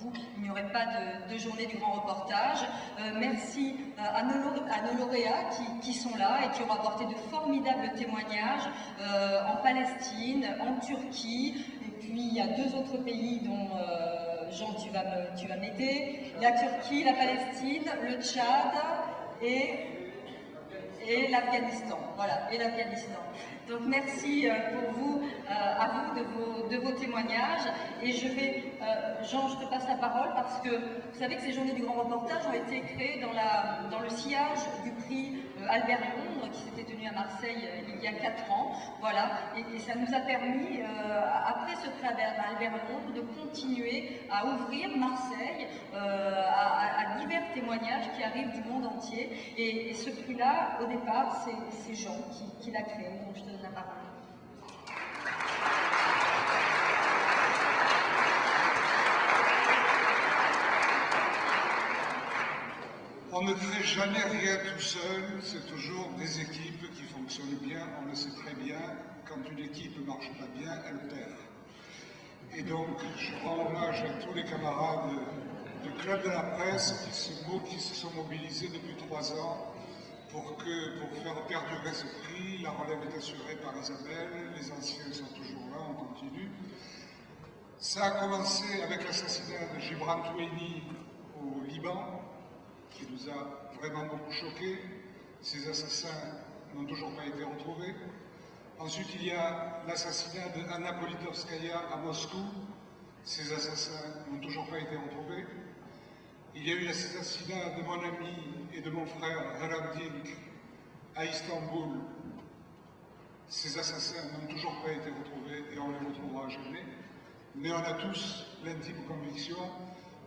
vous, il n'y aurait pas de journée du grand reportage. Merci à nos lauréats qui sont là et qui ont apporté de formidables témoignages en Palestine, en Turquie, et puis il y a 2 autres pays dont Jean, tu vas m'aider, la Turquie, la Palestine, le Tchad et l'Afghanistan. Voilà, et l'Afghanistan. Donc merci pour vous, à vous de vos témoignages. Et je vais, Jean, je te passe la parole parce que vous savez que ces journées du grand reportage ont été créées dans le sillage du prix Albert Londres qui s'était tenu à Marseille il y a 4 ans. Voilà, et ça nous a permis, après ce prix Albert Londres, de continuer à ouvrir Marseille à divers témoignages qui arrivent du monde entier. Et ce prix-là, au départ, c'est Jean qui l'a créé. Donc je te donne la parole. On ne fait jamais rien tout seul, c'est toujours des équipes qui fonctionnent bien. On le sait très bien, quand une équipe ne marche pas bien, elle perd. Et donc, je rends hommage à tous les camarades du Club de la Presse qui se sont mobilisés depuis 3 ans pour faire perdurer ce prix. La relève est assurée par Isabelle, les anciens sont toujours là, on continue. Ça a commencé avec l'assassinat de Gibran Toueni au Liban, qui nous a vraiment beaucoup choqués. Ces assassins n'ont toujours pas été retrouvés. Ensuite, il y a l'assassinat de Anna Politkovskaya à Moscou. Ces assassins n'ont toujours pas été retrouvés. Il y a eu l'assassinat de mon ami et de mon frère Hrant Dink à Istanbul. Ces assassins n'ont toujours pas été retrouvés et on les retrouvera jamais. Mais on a tous l'intime conviction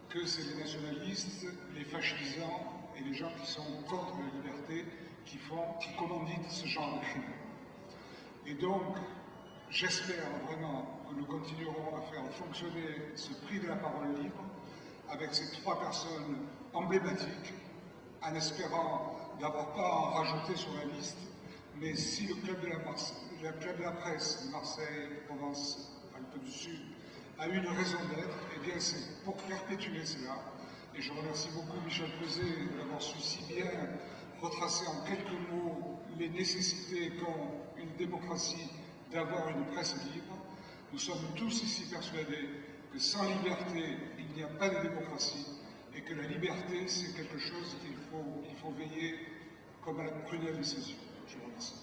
que c'est les nationalistes, les fascisants et les gens qui sont contre la liberté qui commanditent ce genre de crime. Et donc, j'espère vraiment que nous continuerons à faire fonctionner ce prix de la parole libre avec ces 3 personnes emblématiques, en espérant d'avoir pas à en rajouter sur la liste, mais si le Club de la Presse de Marseille, Provence, Alpes du Sud, a une raison d'être, eh bien c'est pour perpétuer cela. Et je remercie beaucoup Michel Peuzet d'avoir su si bien retracer en quelques mots les nécessités qu'ont une démocratie d'avoir une presse libre. Nous sommes tous ici persuadés que sans liberté, il n'y a pas de démocratie et que la liberté, c'est quelque chose qu'il faut veiller comme à la prunelle de ses yeux. Je vous remercie.